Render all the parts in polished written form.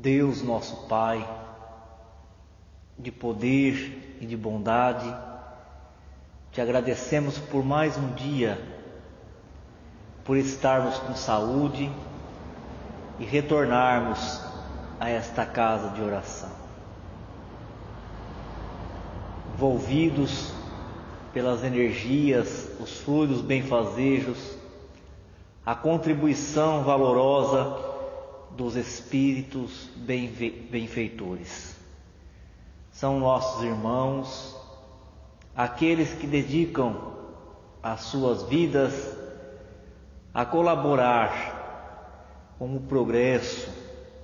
Deus nosso Pai, de poder e de bondade, te agradecemos por mais um dia, por estarmos com saúde e retornarmos a esta casa de oração, envolvidos pelas energias, os fluidos benfazejos, a contribuição valorosa dos espíritos benfeitores. São nossos irmãos, aqueles que dedicam as suas vidas a colaborar com o progresso,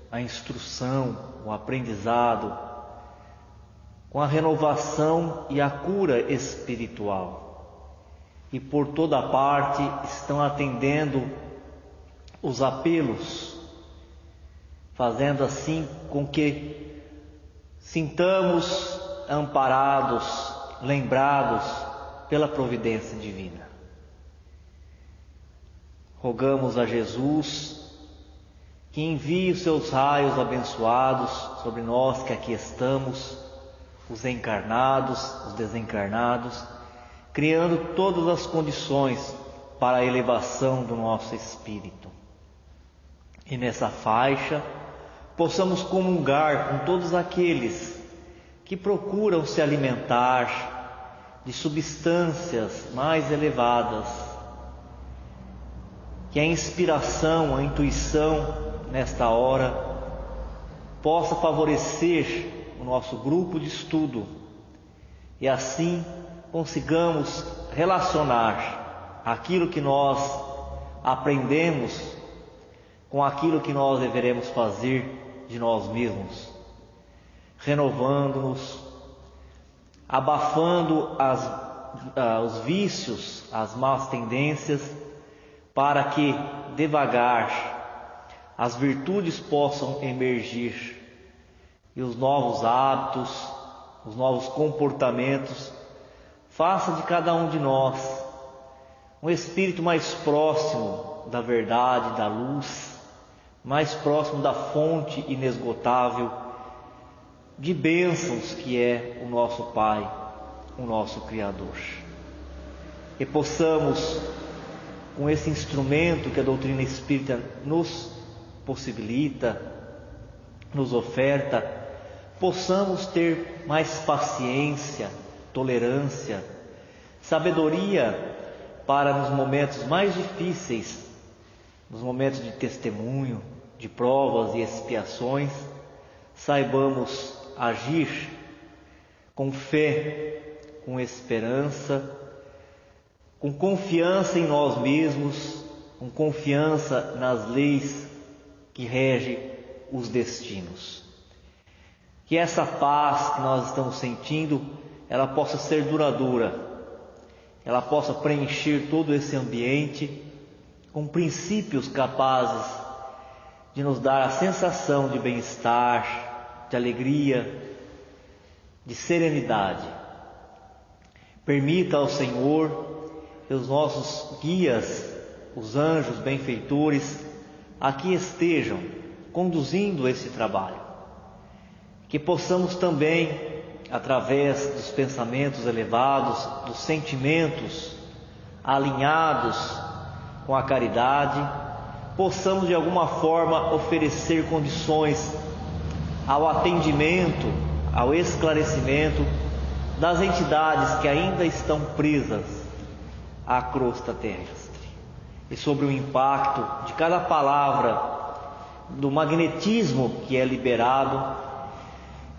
a instrução, o aprendizado, com a renovação e a cura espiritual. E por toda parte estão atendendo os apelos, fazendo assim com que sintamos amparados, lembrados pela providência divina. Rogamos a Jesus que envie os seus raios abençoados sobre nós que aqui estamos, os encarnados, os desencarnados, criando todas as condições para a elevação do nosso espírito. E nessa faixa possamos comungar com todos aqueles que procuram se alimentar de substâncias mais elevadas, que a inspiração, a intuição nesta hora possa favorecer o nosso grupo de estudo e assim consigamos relacionar aquilo que nós aprendemos com aquilo que nós deveremos fazer de nós mesmos, renovando-nos, abafando os vícios, as más tendências, para que devagar as virtudes possam emergir e os novos hábitos, os novos comportamentos façam de cada um de nós um espírito mais próximo da verdade, da luz, mais próximo da fonte inesgotável de bênçãos que é o nosso Pai, o nosso Criador. E possamos, com esse instrumento que a doutrina espírita nos possibilita, nos oferta, possamos ter mais paciência, tolerância, sabedoria para nos momentos mais difíceis, nos momentos de testemunho, de provas e expiações, saibamos agir com fé, com esperança, com confiança em nós mesmos, com confiança nas leis que regem os destinos. Que essa paz que nós estamos sentindo, ela possa ser duradoura, ela possa preencher todo esse ambiente com princípios capazes de nos dar a sensação de bem-estar, de alegria, de serenidade. Permita ao Senhor que os nossos guias, os anjos benfeitores, aqui estejam conduzindo esse trabalho. Que possamos também, através dos pensamentos elevados, dos sentimentos alinhados com a caridade, possamos de alguma forma oferecer condições ao atendimento, ao esclarecimento das entidades que ainda estão presas à crosta terrestre. E sobre o impacto de cada palavra, do magnetismo que é liberado,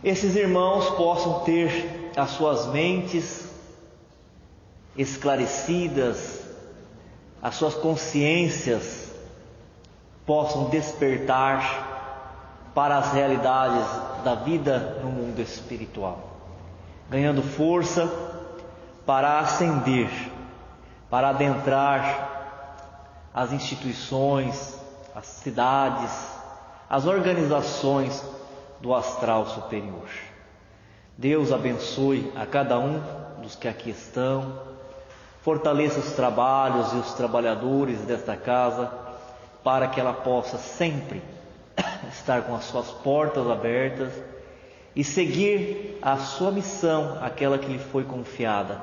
esses irmãos possam ter as suas mentes esclarecidas, as suas consciências possam despertar para as realidades da vida no mundo espiritual, ganhando força para ascender, para adentrar as instituições, as cidades, as organizações do astral superior. Deus abençoe a cada um dos que aqui estão, fortaleça os trabalhos e os trabalhadores desta casa, para que ela possa sempre estar com as suas portas abertas e seguir a sua missão, aquela que lhe foi confiada,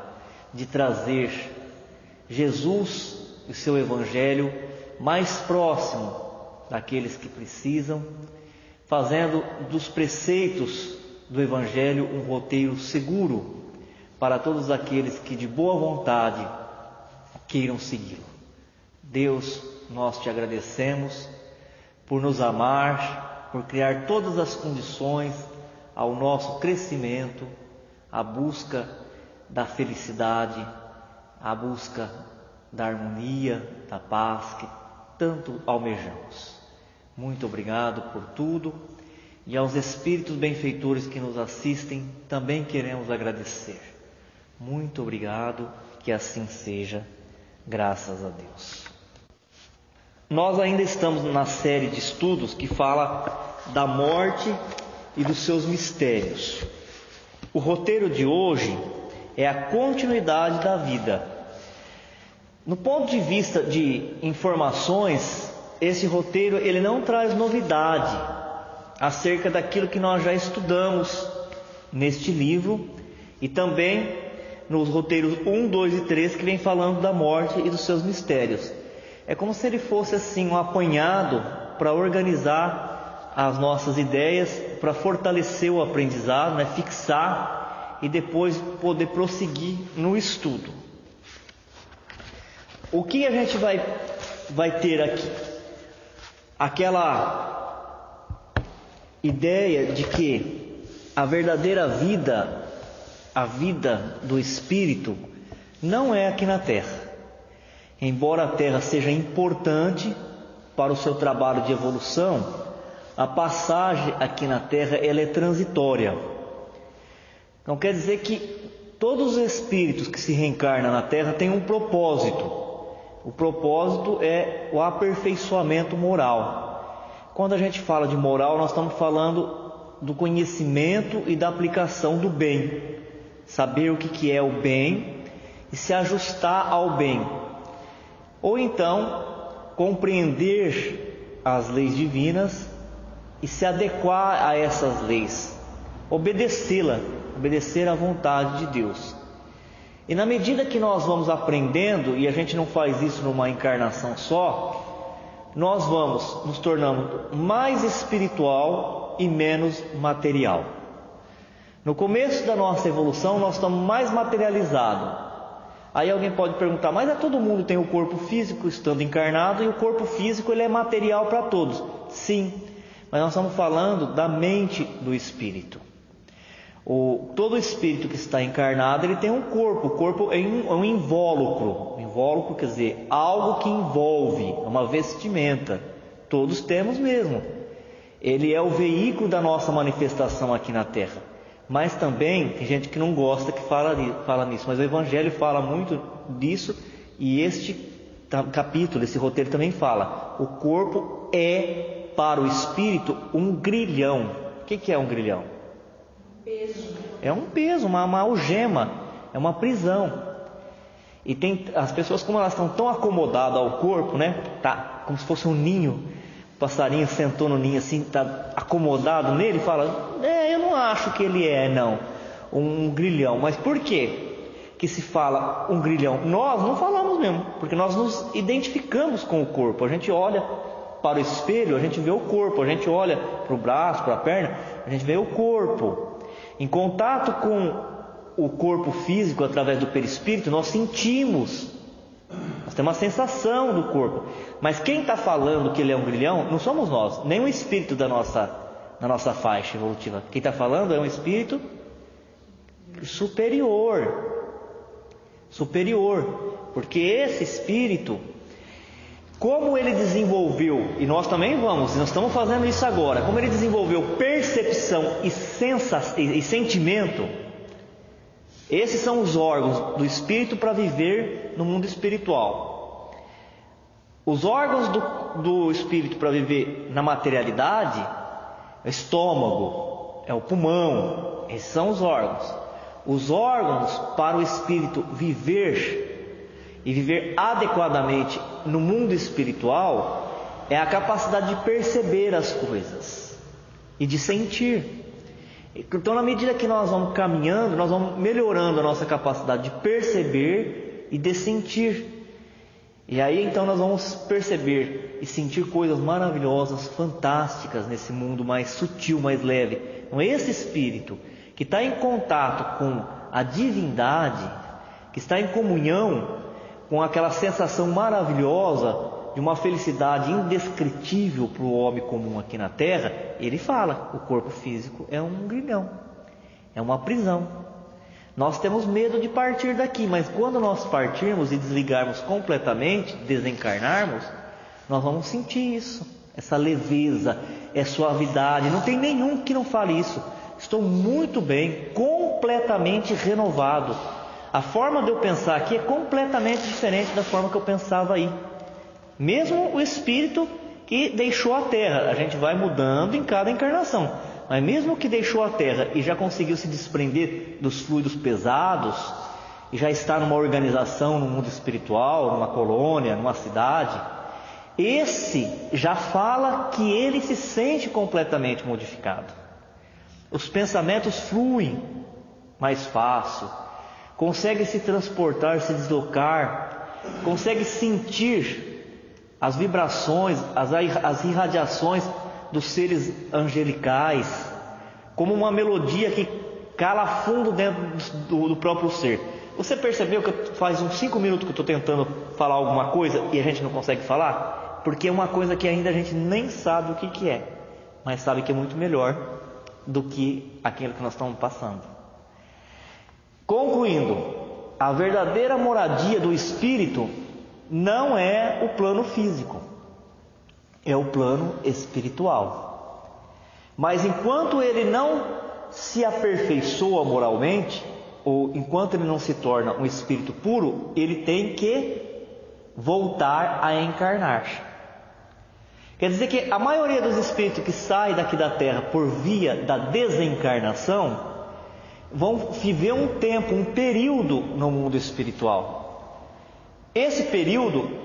de trazer Jesus e o seu Evangelho mais próximo daqueles que precisam, fazendo dos preceitos do Evangelho um roteiro seguro para todos aqueles que de boa vontade queiram segui-lo. Deus, nós te agradecemos por nos amar, por criar todas as condições ao nosso crescimento, à busca da felicidade, à busca da harmonia, da paz que tanto almejamos. Muito obrigado por tudo, e aos espíritos benfeitores que nos assistem também queremos agradecer. Muito obrigado, que assim seja, graças a Deus. Nós ainda estamos na série de estudos que fala da morte e dos seus mistérios. O roteiro de hoje é a continuidade da vida. No ponto de vista de informações, esse roteiro ele não traz novidade acerca daquilo que nós já estudamos neste livro e também nos roteiros 1, 2 e 3 que vem falando da morte e dos seus mistérios. É como se ele fosse assim um apanhado para organizar as nossas ideias, para fortalecer o aprendizado, fixar e depois poder prosseguir no estudo. O que a gente vai ter aqui? Aquela ideia de que a verdadeira vida, a vida do Espírito, não é aqui na Terra. Embora a Terra seja importante para o seu trabalho de evolução, a passagem aqui na Terra ela é transitória. Não quer dizer que todos os espíritos que se reencarnam na Terra têm um propósito. O propósito é o aperfeiçoamento moral. Quando a gente fala de moral, nós estamos falando do conhecimento e da aplicação do bem. Saber o que é o bem e se ajustar ao bem. Ou então, compreender as leis divinas e se adequar a essas leis. Obedecê-la, obedecer à vontade de Deus. E na medida que nós vamos aprendendo, e a gente não faz isso numa encarnação só, nós vamos nos tornando mais espiritual e menos material. No começo da nossa evolução, nós estamos mais materializados. Aí alguém pode perguntar, mas todo mundo tem o corpo físico estando encarnado, e o corpo físico ele é material para todos. Sim, mas nós estamos falando da mente do espírito. Todo espírito que está encarnado, ele tem um corpo. O corpo é um invólucro. Invólucro quer dizer algo que envolve, é uma vestimenta. Todos temos mesmo. Ele é o veículo da nossa manifestação aqui na Terra. Mas também tem gente que não gosta que fala nisso. Mas o Evangelho fala muito disso. E este capítulo, esse roteiro também fala. O corpo é para o espírito um grilhão. O que é um grilhão? É um peso, uma algema, é uma prisão. E as pessoas, como elas estão tão acomodadas ao corpo, tá como se fosse um ninho, o passarinho sentou no ninho assim, está acomodado nele, fala, eu não acho que ele é um grilhão. Mas por quê que se fala um grilhão? Nós não falamos mesmo, porque nós nos identificamos com o corpo. A gente olha para o espelho, a gente vê o corpo. A gente olha para o braço, para a perna, a gente vê o corpo. Em contato com o corpo físico através do perispírito, nós sentimos, nós temos uma sensação do corpo. Mas quem está falando que ele é um grilhão não somos nós, nem o espírito da nossa faixa evolutiva. Quem está falando é um espírito superior, porque esse espírito, como ele desenvolveu, e nós também nós estamos fazendo isso agora, como ele desenvolveu percepção e sentimento, esses são os órgãos do espírito para viver no mundo espiritual. Os órgãos do espírito para viver na materialidade é o estômago, é o pulmão, esses são os órgãos. Os órgãos para o espírito viver e viver adequadamente no mundo espiritual é a capacidade de perceber as coisas e de sentir. Então, na medida que nós vamos caminhando, nós vamos melhorando a nossa capacidade de perceber e de sentir. E aí então nós vamos perceber e sentir coisas maravilhosas, fantásticas nesse mundo mais sutil, mais leve. Então esse espírito que está em contato com a divindade, que está em comunhão com aquela sensação maravilhosa de uma felicidade indescritível para o homem comum aqui na Terra, ele fala: o corpo físico é um grilhão, é uma prisão. Nós temos medo de partir daqui, mas quando nós partirmos e desligarmos completamente, desencarnarmos, nós vamos sentir isso, essa leveza, essa suavidade. Não tem nenhum que não fale isso. Estou muito bem, completamente renovado. A forma de eu pensar aqui é completamente diferente da forma que eu pensava aí. Mesmo o espírito que deixou a Terra, a gente vai mudando em cada encarnação. Mas mesmo que deixou a Terra e já conseguiu se desprender dos fluidos pesados, e já está numa organização no mundo espiritual, numa colônia, numa cidade, esse já fala que ele se sente completamente modificado. Os pensamentos fluem mais fácil, consegue se transportar, se deslocar, consegue sentir as vibrações, as irradiações dos seres angelicais, como uma melodia que cala fundo dentro do próprio ser. Você percebeu que faz uns 5 minutos que eu estou tentando falar alguma coisa e a gente não consegue falar? Porque é uma coisa que ainda a gente nem sabe o que é, mas sabe que é muito melhor do que aquilo que nós estamos passando. Concluindo, a verdadeira moradia do espírito não é o plano físico, é o plano espiritual. Mas enquanto ele não se aperfeiçoa moralmente, ou enquanto ele não se torna um espírito puro, ele tem que voltar a encarnar. Quer dizer que a maioria dos espíritos que saem daqui da Terra por via da desencarnação vão viver um tempo, um período no mundo espiritual. Esse período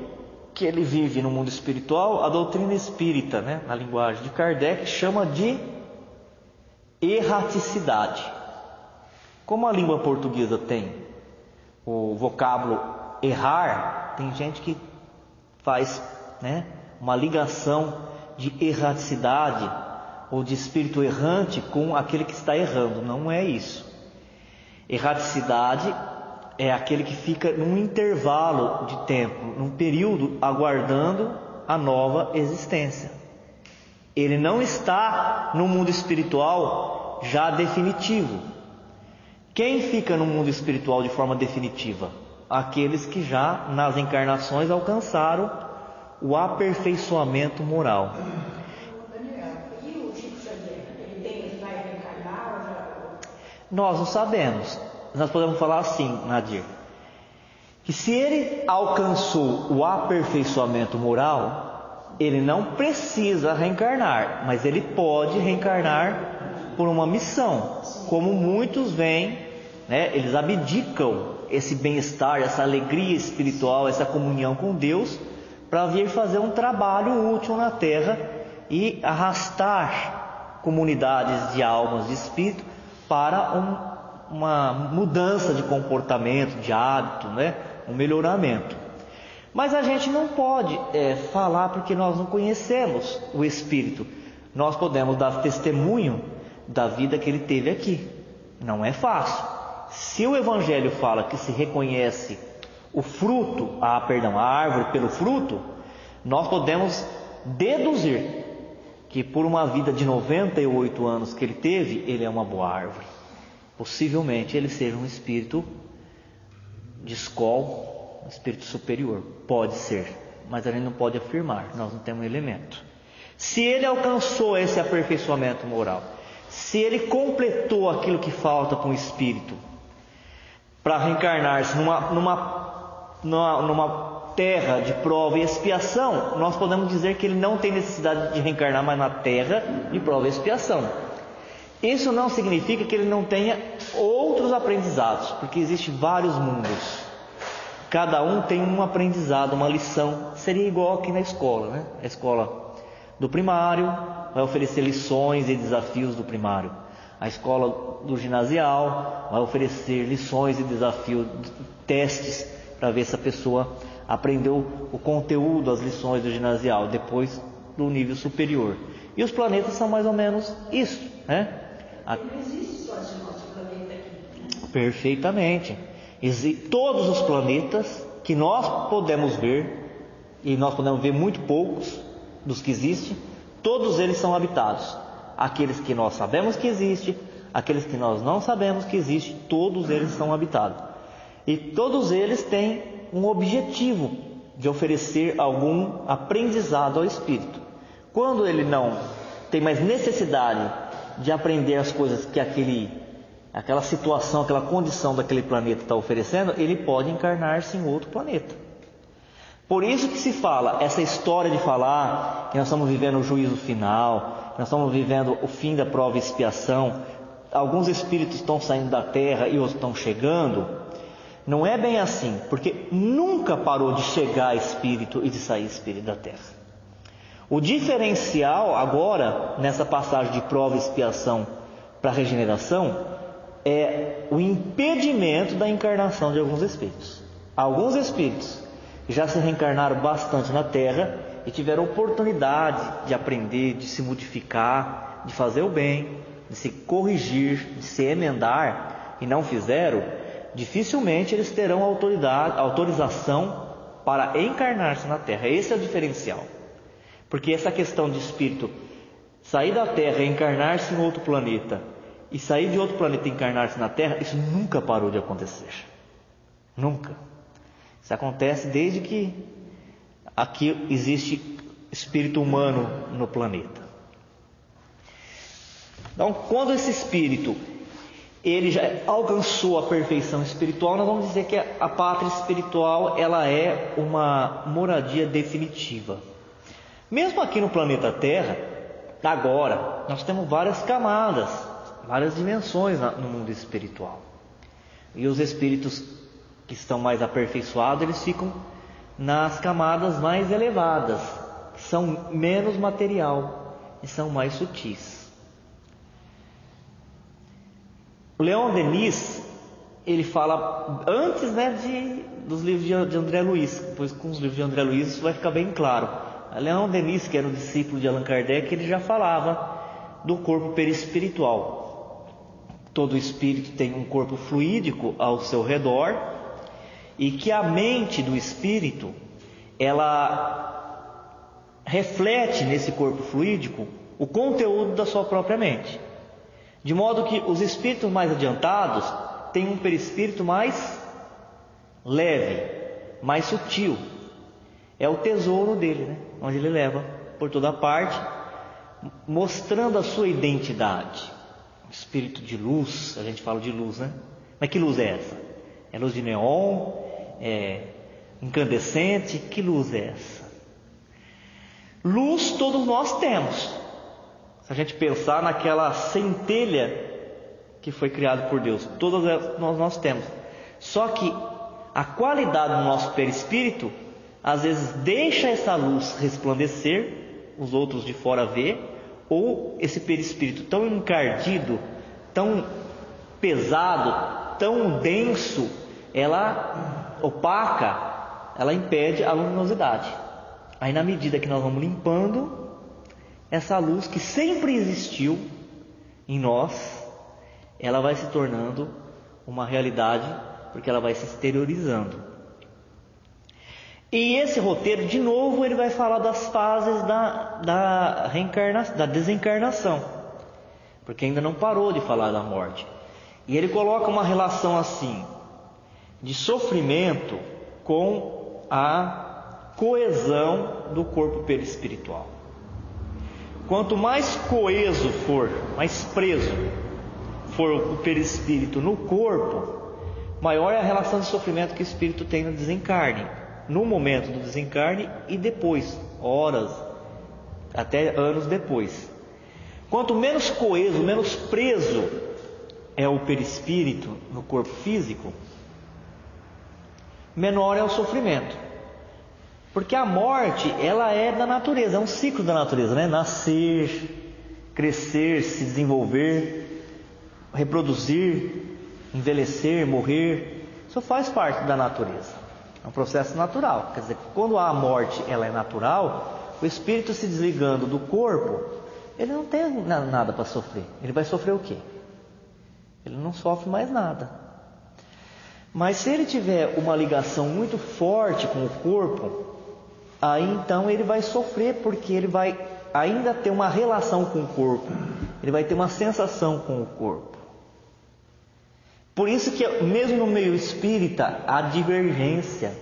que ele vive no mundo espiritual, a doutrina espírita, na linguagem de Kardec, chama de erraticidade. Como a língua portuguesa tem o vocábulo errar, tem gente que faz uma ligação de erraticidade ou de espírito errante com aquele que está errando. Não é isso. Erraticidade é aquele que fica num intervalo de tempo, num período aguardando a nova existência. Ele não está no mundo espiritual já definitivo. Quem fica no mundo espiritual de forma definitiva? Aqueles que já nas encarnações alcançaram o aperfeiçoamento moral. Nós não sabemos. Nós podemos falar assim, Nadir, que se ele alcançou o aperfeiçoamento moral, ele não precisa reencarnar, mas ele pode reencarnar por uma missão. Como muitos vêm, eles abdicam esse bem-estar, essa alegria espiritual, essa comunhão com Deus, para vir fazer um trabalho útil na Terra e arrastar comunidades de almas, de espírito, para uma mudança de comportamento, de hábito, um melhoramento. Mas a gente não pode falar porque nós não conhecemos o Espírito. Nós podemos dar testemunho da vida que ele teve aqui. Não é fácil. Se o Evangelho fala que se reconhece o fruto, a árvore pelo fruto, nós podemos deduzir que por uma vida de 98 anos que ele teve, ele é uma boa árvore. Possivelmente ele seja um espírito de escola, um espírito superior. Pode ser, mas a gente não pode afirmar, nós não temos elemento. Se ele alcançou esse aperfeiçoamento moral, se ele completou aquilo que falta para um espírito, para reencarnar-se numa terra de prova e expiação, nós podemos dizer que ele não tem necessidade de reencarnar mais na terra de prova e expiação. Isso não significa que ele não tenha outros aprendizados, porque existem vários mundos. cada um tem um aprendizado, uma lição. Seria igual aqui na escola, né? A escola do primário vai oferecer lições e desafios do primário. A escola do ginasial vai oferecer lições e desafios, testes, para ver se a pessoa aprendeu o conteúdo, as lições do ginasial, depois do nível superior. E os planetas são mais ou menos isso, né? Não existe só esse nosso planeta aqui. Perfeitamente. Todos os planetas que nós podemos ver, e nós podemos ver muito poucos dos que existem, todos eles são habitados. Aqueles que nós sabemos que existem, aqueles que nós não sabemos que existem, todos eles são habitados. E todos eles têm um objetivo de oferecer algum aprendizado ao espírito. Quando ele não tem mais necessidade de aprender as coisas que aquela situação, aquela condição daquele planeta está oferecendo, ele pode encarnar-se em outro planeta. Por isso que se fala, essa história de falar que nós estamos vivendo o juízo final, nós estamos vivendo o fim da prova e expiação, alguns espíritos estão saindo da Terra e outros estão chegando, não é bem assim, porque nunca parou de chegar espírito e de sair espírito da Terra. O diferencial agora, nessa passagem de prova e expiação para a regeneração, é o impedimento da encarnação de alguns espíritos. Alguns espíritos já se reencarnaram bastante na Terra e tiveram oportunidade de aprender, de se modificar, de fazer o bem, de se corrigir, de se emendar, e não fizeram. Dificilmente eles terão autorização para encarnar-se na Terra. Esse é o diferencial. Porque essa questão de espírito sair da Terra e encarnar-se em outro planeta, e sair de outro planeta e encarnar-se na Terra, isso nunca parou de acontecer. Nunca. Isso acontece desde que aqui existe espírito humano no planeta. Então, quando esse espírito ele já alcançou a perfeição espiritual, nós vamos dizer que a pátria espiritual ela é uma moradia definitiva. Mesmo aqui no planeta Terra, agora, nós temos várias camadas, várias dimensões no mundo espiritual. E os espíritos que estão mais aperfeiçoados, eles ficam nas camadas mais elevadas, que são menos material e são mais sutis. O Leon Denis, ele fala antes, dos livros de André Luiz, depois com os livros de André Luiz isso vai ficar bem claro. Leon Denis, que era um discípulo de Allan Kardec, ele já falava do corpo perispiritual. Todo espírito tem um corpo fluídico ao seu redor, e que a mente do espírito ela reflete nesse corpo fluídico o conteúdo da sua própria mente, de modo que os espíritos mais adiantados têm um perispírito mais leve, mais sutil. É o tesouro dele, onde ele leva por toda parte, mostrando a sua identidade. Espírito de luz, a gente fala de luz, Mas que luz é essa? É luz de neon? É incandescente? Que luz é essa? Luz todos nós temos. Se a gente pensar naquela centelha que foi criada por Deus, todas nós temos. Só que a qualidade do nosso perispírito, às vezes deixa essa luz resplandecer, os outros de fora ver, ou esse perispírito tão encardido, tão pesado, tão denso, ela opaca, ela impede a luminosidade. Aí na medida que nós vamos limpando, essa luz que sempre existiu em nós, ela vai se tornando uma realidade, porque ela vai se exteriorizando. E esse roteiro, de novo, ele vai falar das fases da desencarnação, porque ainda não parou de falar da morte. E ele coloca uma relação assim, de sofrimento com a coesão do corpo perispiritual. Quanto mais coeso for, mais preso for o perispírito no corpo, maior é a relação de sofrimento que o espírito tem no desencarne, no momento do desencarne e depois, horas, até anos depois. Quanto menos coeso, menos preso é o perispírito no corpo físico, menor é o sofrimento. Porque a morte, ela é da natureza, é um ciclo da natureza, né? Nascer, crescer, se desenvolver, reproduzir, envelhecer, morrer, isso faz parte da natureza. É um processo natural. Quer dizer, quando a morte ela é natural, o espírito se desligando do corpo, ele não tem nada para sofrer. Ele vai sofrer o quê? Ele não sofre mais nada. Mas se ele tiver uma ligação muito forte com o corpo, aí então ele vai sofrer, porque ele vai ainda ter uma relação com o corpo. Ele vai ter uma sensação com o corpo. Por isso que mesmo no meio espírita há divergência.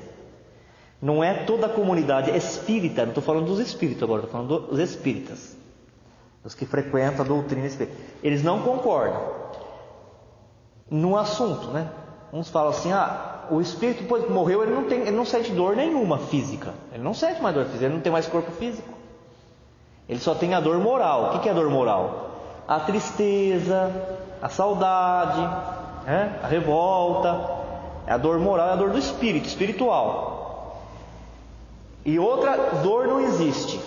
Não é toda a comunidade espírita, não estou falando dos espíritos agora, estou falando dos espíritas, os que frequentam a doutrina espírita. Eles não concordam no assunto, né? Uns falam assim, o espírito depois que morreu, ele não sente dor nenhuma física. Ele não sente mais dor física, ele não tem mais corpo físico. Ele só tem a dor moral. O que é a dor moral? A tristeza, a saudade, a revolta. A dor moral é a dor do espírito, espiritual. E outra dor não existe.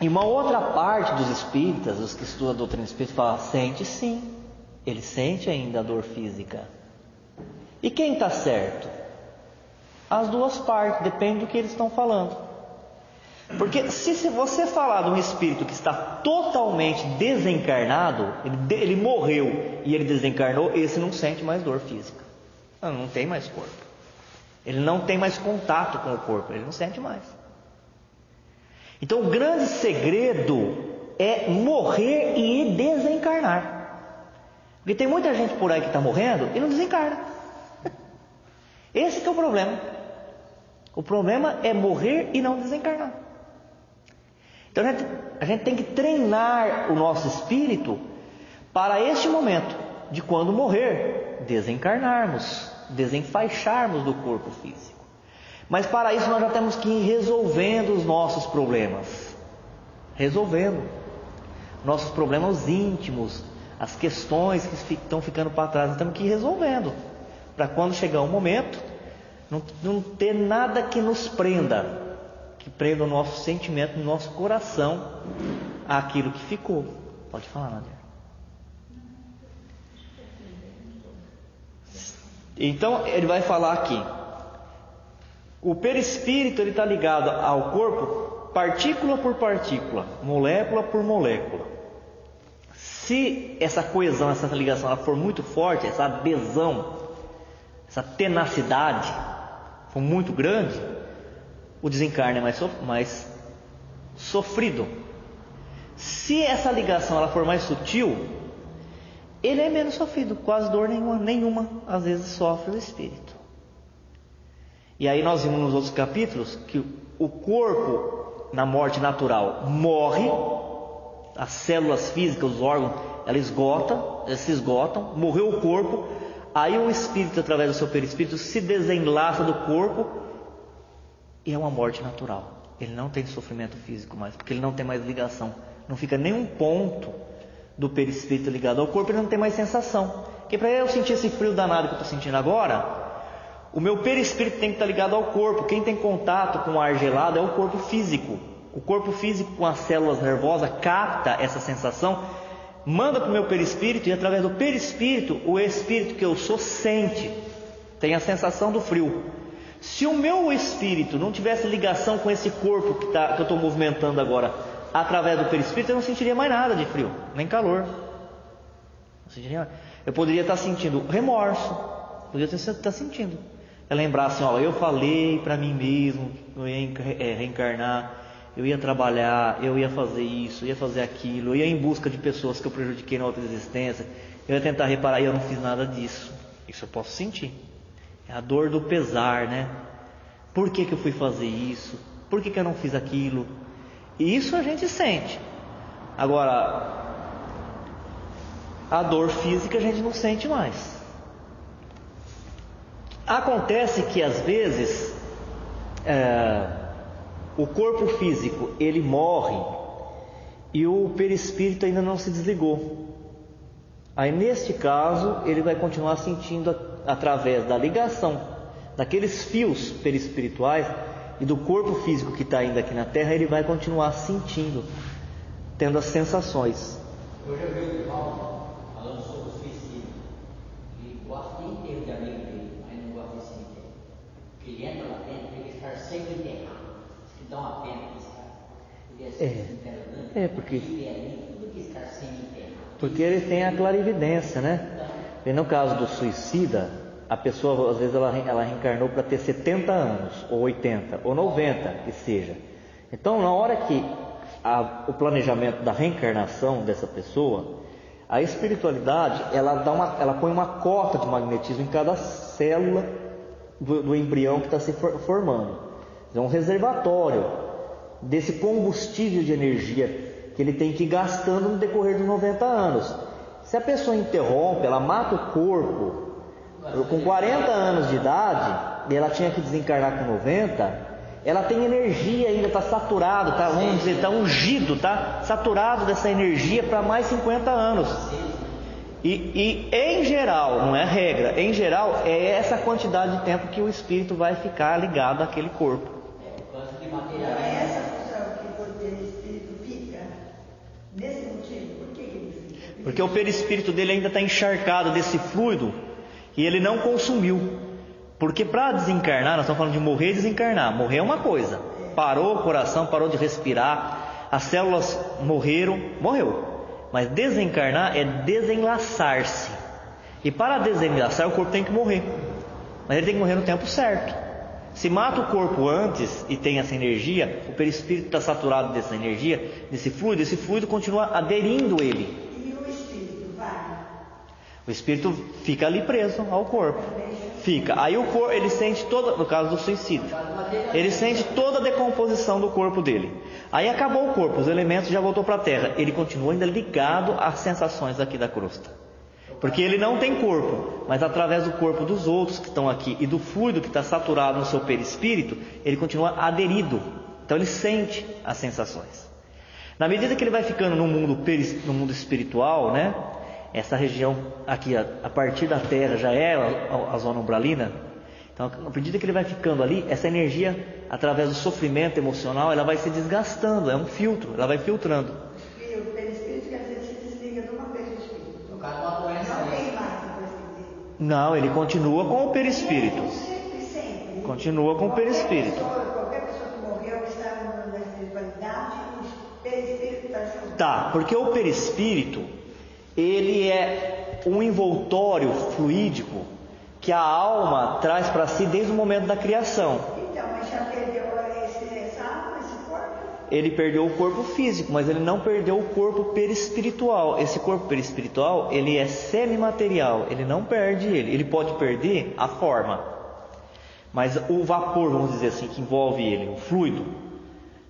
E uma outra parte dos espíritas, os que estudam a doutrina espírita, fala, sente sim. Ele sente ainda a dor física. E quem está certo? As duas partes, depende do que eles estão falando. Porque se você falar de um espírito que está totalmente desencarnado, ele morreu e ele desencarnou, esse não sente mais dor física. Não tem mais corpo. Ele não tem mais contato com o corpo, ele não sente mais. Então o grande segredo é morrer e desencarnar. Porque tem muita gente por aí que está morrendo e não desencarna. Esse que é o problema. O problema é morrer e não desencarnar. Então a gente tem que treinar o nosso espírito para este momento de quando morrer, desencarnarmos, desenfaixarmos do corpo físico. Mas para isso nós já temos que ir resolvendo os nossos problemas. Resolvendo nossos problemas íntimos, as questões que estão ficando para trás, nós temos que ir resolvendo. Para quando chegar um momento, não ter nada que nos prenda, que prenda o nosso sentimento, o nosso coração, àquilo que ficou. Pode falar, Nadia. Então ele vai falar aqui, o perispírito está ligado ao corpo partícula por partícula, molécula por molécula. Se essa coesão, essa ligação ela for muito forte, essa adesão, essa tenacidade for muito grande, o desencarne é mais sofrido. Se essa ligação ela for mais sutil, ele é menos sofrido, quase dor nenhuma às vezes sofre o espírito. E aí nós vimos nos outros capítulos que o corpo na morte natural morre, as células físicas, os órgãos, elas se esgotam, morreu o corpo, aí o espírito através do seu perispírito se desenlaça do corpo e é uma morte natural. Ele não tem sofrimento físico mais, porque ele não tem mais ligação, não fica nenhum ponto do perispírito ligado ao corpo, ele não tem mais sensação. Porque para eu sentir esse frio danado que eu estou sentindo agora, o meu perispírito tem que estar ligado ao corpo. Quem tem contato com o ar gelado é o corpo físico. O corpo físico com as células nervosas capta essa sensação, manda para o meu perispírito, e através do perispírito, o espírito que eu sou sente, tem a sensação do frio. Se o meu espírito não tivesse ligação com esse corpo que eu estou movimentando agora, através do perispírito, eu não sentiria mais nada de frio, nem calor. Eu poderia estar sentindo remorso, poderia estar sentindo. É lembrar assim, eu falei para mim mesmo que eu ia reencarnar, eu ia trabalhar, eu ia fazer isso, eu ia fazer aquilo, eu ia em busca de pessoas que eu prejudiquei na outra existência, eu ia tentar reparar e eu não fiz nada disso. Isso eu posso sentir. É a dor do pesar, né? Por que eu fui fazer isso? Por que eu não fiz aquilo? E isso a gente sente. Agora, a dor física a gente não sente mais. Acontece que às vezes o corpo físico ele morre e o perispírito ainda não se desligou. Aí neste caso ele vai continuar sentindo através da ligação daqueles fios perispirituais e do corpo físico que está ainda aqui na Terra, ele vai continuar sentindo, tendo as sensações. Hoje eu vi o irmão falando sobre o suicídio. Ele gosta de enterro de amigo dele, mas não gosta de cemitério. Porque ele entra lá dentro e ele estar sempre enterrado. Isso que dá uma pena para esse cara. Ele cemitério grande, porque tudo que estar sem enterrado. Porque ele tem a clarividência, né? E no caso do suicida, a pessoa às vezes ela reencarnou para ter 70 anos, ou 80, ou 90 que seja. Então, na hora que o planejamento da reencarnação dessa pessoa, a espiritualidade ela põe uma cota de magnetismo em cada célula do embrião que está se formando. É um reservatório desse combustível de energia que ele tem que ir gastando no decorrer dos 90 anos. Se a pessoa interrompe, ela mata o corpo com 40 anos de idade, e ela tinha que desencarnar com 90, ela tem energia ainda, está saturado, vamos dizer, está ungido, está saturado dessa energia para mais 50 anos. E em geral, não é regra, em geral é essa quantidade de tempo que o espírito vai ficar ligado àquele corpo. É essa função que o espírito fica, nesse motivo, por que ele fica? Porque o perispírito dele ainda está encharcado desse fluido e ele não consumiu. Porque para desencarnar, nós estamos falando de morrer e desencarnar. Morrer é uma coisa, parou o coração, parou de respirar, as células morreram, morreu. Mas desencarnar é desenlaçar-se. E para desenlaçar, o corpo tem que morrer. Mas ele tem que morrer no tempo certo. Se mata o corpo antes e tem essa energia, o perispírito está saturado dessa energia, desse fluido, esse fluido continua aderindo ele. E o espírito vai? O espírito fica ali preso ao corpo. Fica. Aí o corpo, ele sente toda, no caso do suicídio, ele sente toda a decomposição do corpo dele. Aí acabou o corpo, os elementos já voltou para a terra. Ele continua ainda ligado às sensações aqui da crosta. Porque ele não tem corpo, mas através do corpo dos outros que estão aqui e do fluido que está saturado no seu perispírito, ele continua aderido. Então ele sente as sensações. Na medida que ele vai ficando no mundo espiritual, né? Essa região aqui, a partir da Terra, já é a zona umbralina. Então, à medida que ele vai ficando ali, essa energia, através do sofrimento emocional, ela vai se desgastando. É um filtro, ela vai filtrando. E o perispírito, às vezes, se desliga de uma vez do espírito. No caso, uma doença Não tem aí. mais depois que desliga. Não, ele continua com o perispírito. Sempre. Continua com o perispírito. Qualquer pessoa que morreu está na espiritualidade, o perispírito está junto. Tá, porque o perispírito, ele é um envoltório fluídico que a alma traz para si desde o momento da criação. Então, mas já perdeu essa alma, esse corpo? Ele perdeu o corpo físico, mas ele não perdeu o corpo perispiritual. Esse corpo perispiritual, ele é semimaterial, ele não perde ele. Ele pode perder a forma, mas o vapor, vamos dizer assim, que envolve ele, o fluido,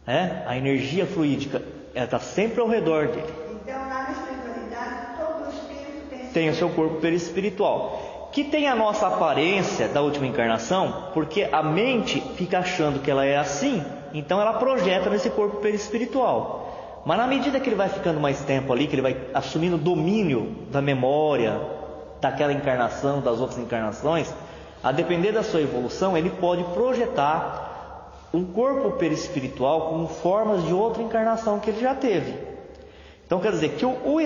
né? A energia fluídica, ela está sempre ao redor dele. Então, lá na espiritualidade, todo espírito Tem o seu corpo perispiritual, que tem a nossa aparência da última encarnação, porque a mente fica achando que ela é assim, então ela projeta nesse corpo perispiritual. Mas na medida que ele vai ficando mais tempo ali, que ele vai assumindo o domínio da memória, daquela encarnação, das outras encarnações, a depender da sua evolução, ele pode projetar um corpo perispiritual com formas de outra encarnação que ele já teve. Então quer dizer que o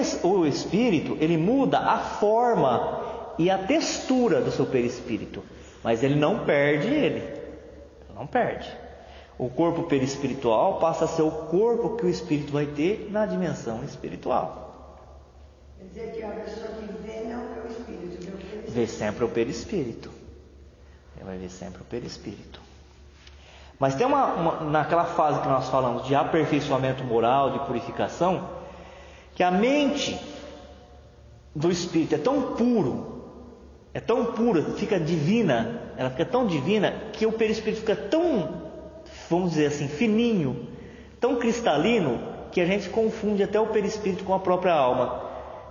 espírito, ele muda a forma e a textura do seu perispírito, mas ele não perde ele. Não perde. O corpo perispiritual passa a ser o corpo que o espírito vai ter na dimensão espiritual. Quer dizer que a pessoa que vê não vê o espírito, vê o perispírito. Vê sempre o perispírito. Ele vai ver sempre o perispírito. Mas tem naquela fase que nós falamos de aperfeiçoamento moral, de purificação, que a mente do espírito é tão pura, fica divina, ela fica tão divina que o perispírito fica tão, vamos dizer assim, fininho, tão cristalino, que a gente confunde até o perispírito com a própria alma,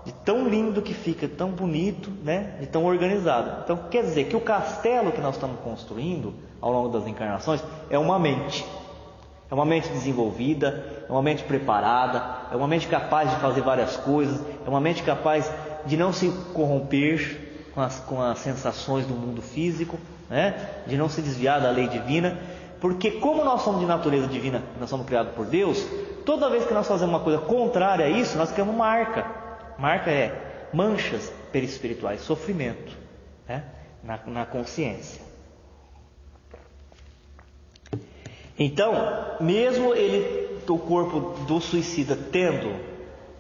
de tão lindo que fica, tão bonito, né? De tão organizado. Então quer dizer que o castelo que nós estamos construindo ao longo das encarnações é uma mente. É uma mente desenvolvida, é uma mente preparada, é uma mente capaz de fazer várias coisas, é uma mente capaz de não se corromper com as sensações do mundo físico, né? De não se desviar da lei divina, porque como nós somos de natureza divina, nós somos criados por Deus, toda vez que nós fazemos uma coisa contrária a isso, nós criamos marca. Marca é manchas perispirituais, sofrimento, né? na consciência. Então, mesmo o corpo do suicida tendo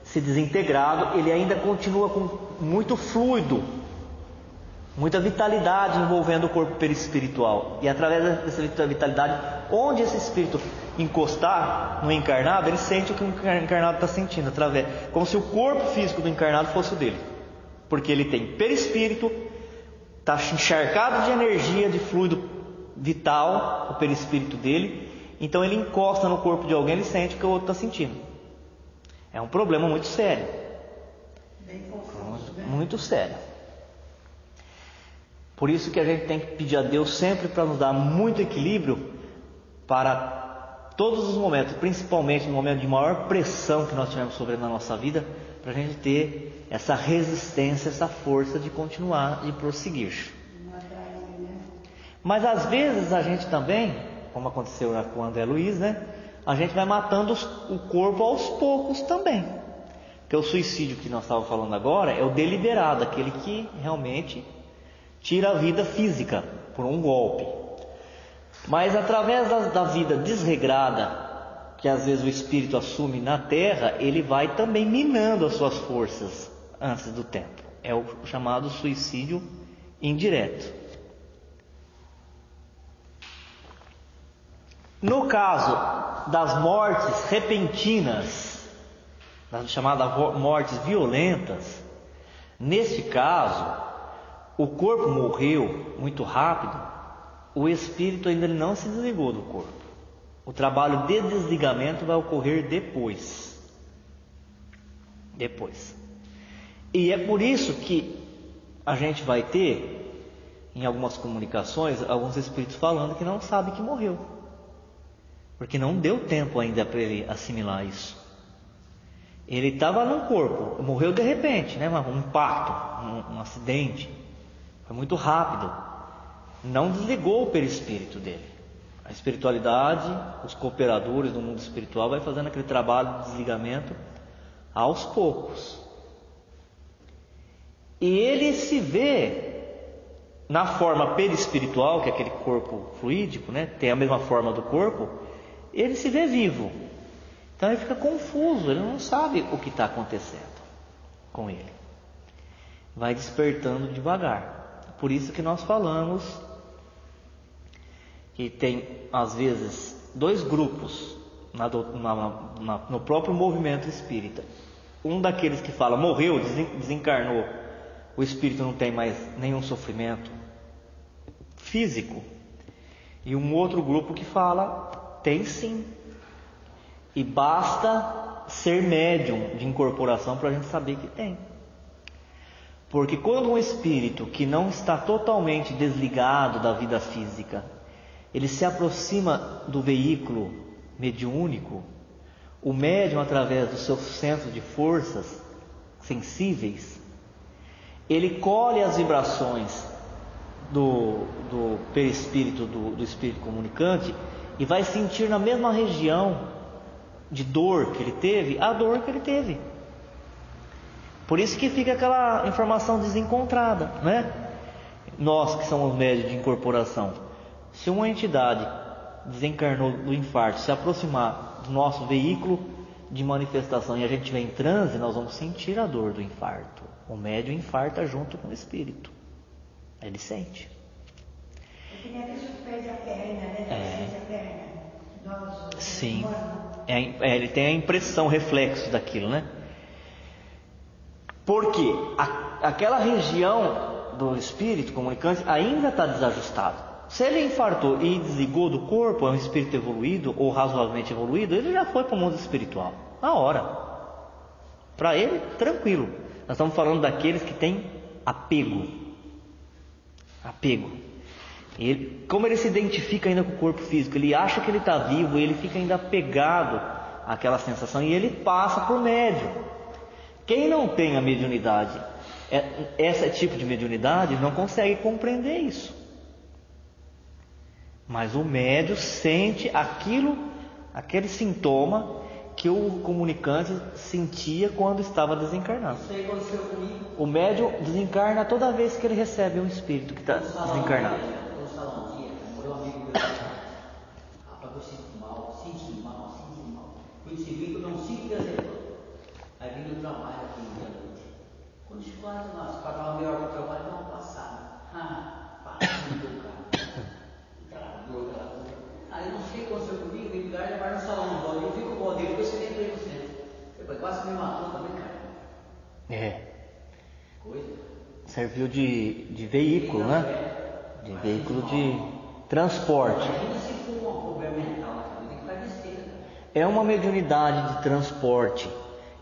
se desintegrado, ele ainda continua com muito fluido, muita vitalidade envolvendo o corpo perispiritual. E através dessa vitalidade, onde esse espírito encostar no encarnado, ele sente o que o encarnado está sentindo, como se o corpo físico do encarnado fosse o dele, porque ele tem perispírito, está encharcado de energia, de fluido vital, o perispírito dele. Então ele encosta no corpo de alguém, ele sente o que o outro está sentindo. É um problema muito sério. Bem confuso, né? Muito sério. Por isso que a gente tem que pedir a Deus sempre para nos dar muito equilíbrio para todos os momentos, principalmente no momento de maior pressão que nós tivemos sobre na nossa vida, para a gente ter essa resistência, essa força de continuar, de prosseguir. Mas às vezes a gente também, como aconteceu com o André Luiz, né? A gente vai matando o corpo aos poucos também. Porque o suicídio que nós estávamos falando agora é o deliberado, aquele que realmente tira a vida física por um golpe. Mas através da vida desregrada, que às vezes o espírito assume na terra, ele vai também minando as suas forças antes do tempo. É o chamado suicídio indireto. No caso das mortes repentinas, das chamadas mortes violentas, neste caso, o corpo morreu muito rápido, o espírito ainda não se desligou do corpo. O trabalho de desligamento vai ocorrer depois. E é por isso que a gente vai ter, em algumas comunicações, alguns espíritos falando que não sabe que morreu. Porque não deu tempo ainda para ele assimilar isso. Ele estava no corpo, morreu de repente, né? Um impacto, um acidente. Foi muito rápido. Não desligou o perispírito dele. A espiritualidade, os cooperadores do mundo espiritual vai fazendo aquele trabalho de desligamento aos poucos. E ele se vê na forma perispiritual, que é aquele corpo fluídico, né? Tem a mesma forma do corpo. Ele se vê vivo, então ele fica confuso, ele não sabe o que está acontecendo com ele, vai despertando devagar. Por isso que nós falamos que tem às vezes dois grupos no próprio movimento espírita. Um daqueles que fala, morreu, desencarnou, o espírito não tem mais nenhum sofrimento físico, e um outro grupo que fala, tem sim, e basta ser médium de incorporação para a gente saber que tem. Porque quando um espírito que não está totalmente desligado da vida física, ele se aproxima do veículo mediúnico, o médium, através do seu centro de forças sensíveis, ele colhe as vibrações do perispírito, do espírito comunicante, e vai sentir na mesma região de dor que ele teve, a dor que ele teve. Por isso que fica aquela informação desencontrada, né? Nós que somos médios de incorporação, se uma entidade desencarnou do infarto, se aproximar do nosso veículo de manifestação e a gente estiver em transe, nós vamos sentir a dor do infarto. O médium infarta junto com o espírito, ele sente. É que nem a pessoa que perde a perna, né? Perde a perna. Sim, ele tem a impressão, reflexo daquilo, né? Porque aquela região do espírito comunicante ainda está desajustada. Se ele infartou e desligou do corpo, é um espírito evoluído ou razoavelmente evoluído, ele já foi para o mundo espiritual, na hora. Para ele, tranquilo. Nós estamos falando daqueles que têm apego. Como ele se identifica ainda com o corpo físico, ele acha que ele está vivo, ele fica ainda apegado àquela sensação e ele passa por médium. Quem não tem a mediunidade, esse tipo de mediunidade, não consegue compreender isso. Mas o médium sente aquele sintoma que o comunicante sentia quando estava desencarnado. Isso aí aconteceu comigo. O médium desencarna toda vez que ele recebe um espírito que está desencarnado. No salão um dia, morreu um amigo meu. Rapaz, eu sinto mal. Fui de serviço, não 5 dias depois. Aí vim do trabalho aqui no dia à noite. Quando chegou lá, nós estava meia hora do trabalho, deu uma passada. Passando do carro. Aquela dor. Aí eu não sei o que aconteceu comigo, me ligaram e levaram no salão do bode. Eu vi que o bode dele foi 73%. Depois quase me matou também, cara. Coisa. Serviu de veículo, né? De veículo de transporte. Imagina se for um problema mental na cabeça, tem que estar besteira. É uma mediunidade de transporte.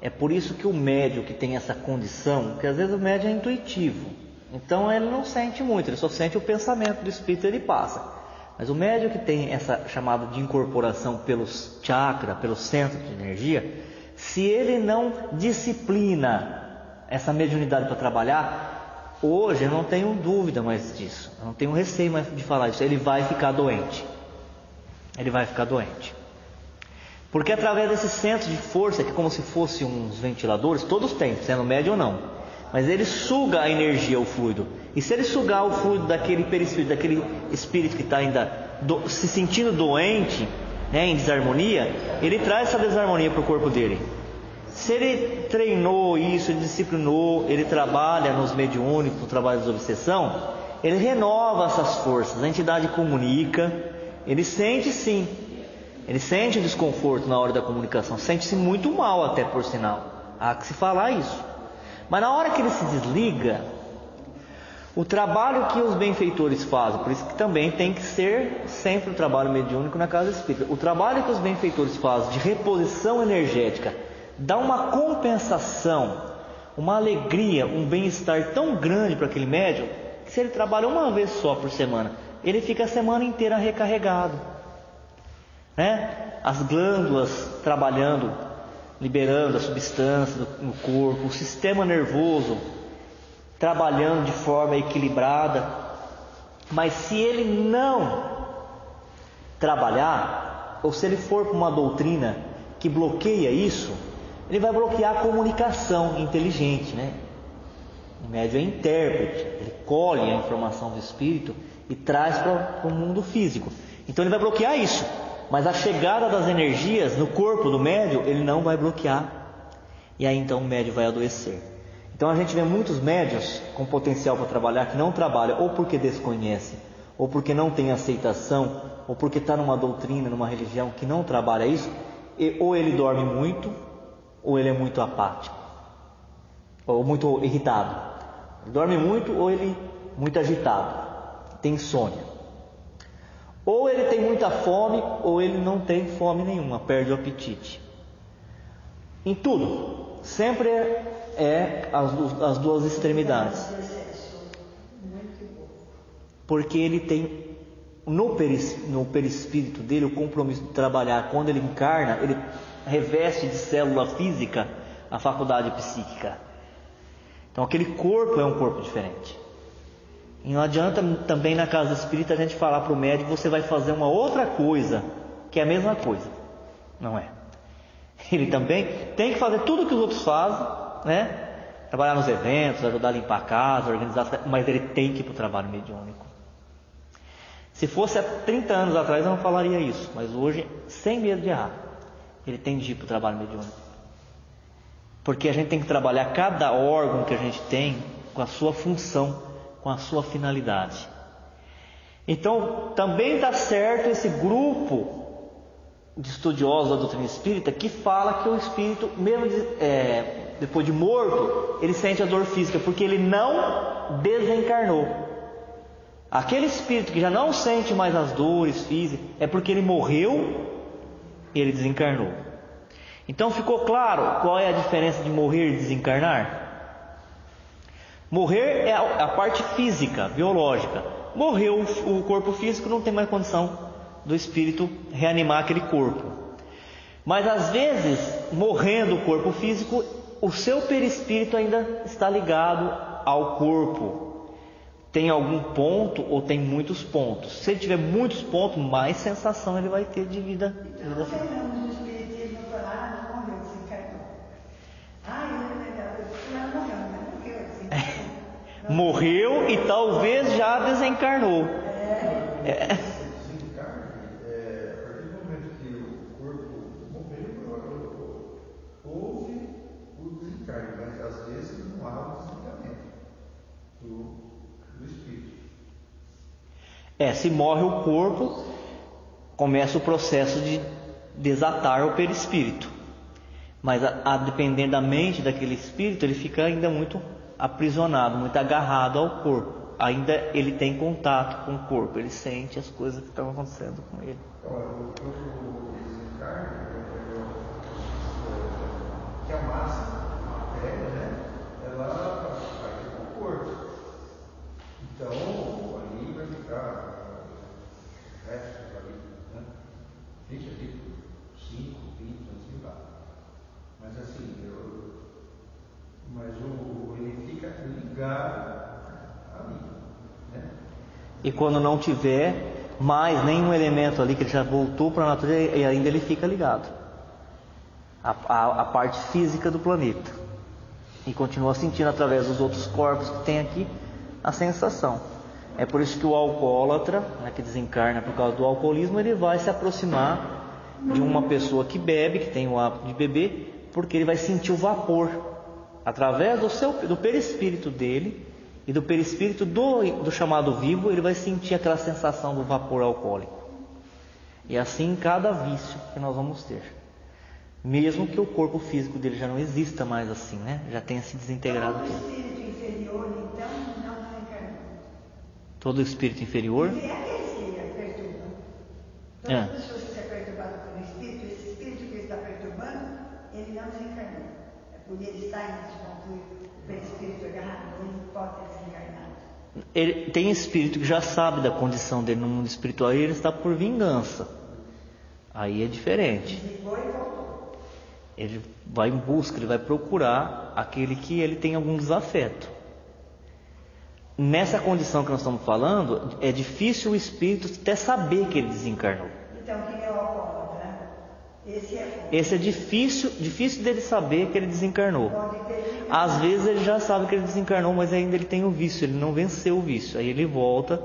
É por isso que o médium que tem essa condição, porque às vezes o médium é intuitivo, então ele não sente muito, ele só sente o pensamento do espírito e ele passa. Mas o médium que tem essa chamada de incorporação pelos chakras, pelos centros de energia, se ele não disciplina essa mediunidade para trabalhar, hoje eu não tenho dúvida mais disso, eu não tenho receio mais de falar isso, ele vai ficar doente. Ele vai ficar doente. Porque através desses centros de força, que é como se fossem uns ventiladores, todos têm, sendo médio ou não, mas ele suga a energia, o fluido. E se ele sugar o fluido daquele perispírito, daquele espírito que está ainda se sentindo doente, né, em desarmonia, ele traz essa desarmonia para o corpo dele. Se ele treinou isso, ele disciplinou, ele trabalha nos mediúnicos, no trabalho de obsessão, ele renova essas forças, a entidade comunica, ele sente sim. Ele sente o desconforto na hora da comunicação, sente-se muito mal até, por sinal. Há que se falar isso. Mas na hora que ele se desliga, o trabalho que os benfeitores fazem, por isso que também tem que ser sempre o trabalho mediúnico na casa espírita. O trabalho que os benfeitores fazem de reposição energética dá uma compensação, uma alegria, um bem-estar tão grande para aquele médium, que se ele trabalha uma vez só por semana, ele fica a semana inteira recarregado. As glândulas trabalhando, liberando a substância no corpo, o sistema nervoso trabalhando de forma equilibrada. Mas se ele não trabalhar, ou se ele for para uma doutrina que bloqueia isso, ele vai bloquear a comunicação inteligente, O médium é intérprete, ele colhe a informação do espírito e traz para o mundo físico. Então ele vai bloquear isso. Mas a chegada das energias no corpo do médium, ele não vai bloquear. E aí então o médium vai adoecer. Então a gente vê muitos médiuns com potencial para trabalhar que não trabalham, ou porque desconhece, ou porque não tem aceitação, ou porque está numa doutrina, numa religião que não trabalha isso, ou ele dorme muito, ou ele é muito apático, ou muito irritado. Ele dorme muito, ou ele é muito agitado, tem insônia. Ou ele tem muita fome, ou ele não tem fome nenhuma, perde o apetite. Em tudo, sempre as duas extremidades. Porque ele tem no perispírito dele o compromisso de trabalhar. Quando ele encarna, ele reveste de célula física a faculdade psíquica. Então aquele corpo é um corpo diferente. E não adianta também na casa espírita a gente falar para o médico: você vai fazer uma outra coisa, que é a mesma coisa. Não é. Ele também tem que fazer tudo o que os outros fazem, trabalhar nos eventos, ajudar a limpar a casa, organizar, mas ele tem que ir para o trabalho mediúnico. Se fosse há 30 anos atrás eu não falaria isso, mas hoje, sem medo de errar, ele tem de ir para o trabalho mediúnico. Porque a gente tem que trabalhar cada órgão que a gente tem com a sua função, com a sua finalidade. Então também está certo esse grupo de estudiosos da doutrina espírita que fala que o espírito, mesmo depois de morto, ele sente a dor física, porque ele não desencarnou. Aquele espírito que já não sente mais as dores físicas é porque ele morreu e ele desencarnou. Então ficou claro qual é a diferença de morrer e desencarnar? Morrer é a parte física, biológica. Morreu o corpo físico, não tem mais condição do espírito reanimar aquele corpo. Mas às vezes, morrendo o corpo físico, o seu perispírito ainda está ligado ao corpo. tem algum ponto ou tem muitos pontos. Se ele tiver muitos pontos, mais sensação ele vai ter de vida. Então, os fenômenos do espiritismo falar, não morreu, desencarnou. Não morreu, mas morreu, desencarnou. Morreu e talvez já desencarnou. Desencarne, a partir do momento que o corpo morreu, houve o desencarne, mas às vezes não há o desencarnamento do espírito. Se morre o corpo, começa o processo de desatar o perispírito. Mas a depender da mente daquele espírito, ele fica ainda muito aprisionado, muito agarrado ao corpo. Ainda ele tem contato com o corpo, ele sente as coisas que estão acontecendo com ele. Então, o desencarne, que é a massa, a matéria, né? Ela vai ter com o corpo. Então, ali vai ficar restos ali, né? Fica ali por 5, 20 anos de lá. Mas assim, ele fica ligado ali, né? E quando não tiver mais nenhum elemento ali, que ele já voltou para a natureza, e ainda ele fica ligado a parte física do planeta, e continua sentindo através dos outros corpos que tem aqui a sensação. É por isso que o alcoólatra, né, que desencarna por causa do alcoolismo, ele vai se aproximar de uma pessoa que bebe, que tem o hábito de beber, porque ele vai sentir o vapor através do perispírito dele e do perispírito do chamado vivo. Ele vai sentir aquela sensação do vapor alcoólico. E assim em cada vício que nós vamos ter, mesmo que o corpo físico dele já não exista mais assim, né? Já tenha se desintegrado. Todo espírito inferior, então, não desencarnou. Todo espírito inferior? E é aqueles que perturbam. Todas as pessoas que são perturbadas pelo espírito, esse espírito que está perturbando, ele não desencarnou. É por ele estar nesse ponto, pelo espírito agarrado, ele não pode ter desencarnado. Ele tem espírito que já sabe da condição dele no mundo espiritual e ele está por vingança. Aí é diferente. Desligou e voltou. Ele vai em busca, ele vai procurar aquele que ele tem algum desafeto. Nessa condição que nós estamos falando, é difícil o espírito até saber que ele desencarnou. Então, quem é o alcoólatra? Esse é difícil dele saber que ele desencarnou. Às vezes ele já sabe que ele desencarnou, mas ainda ele tem o vício, ele não venceu o vício. Aí ele volta,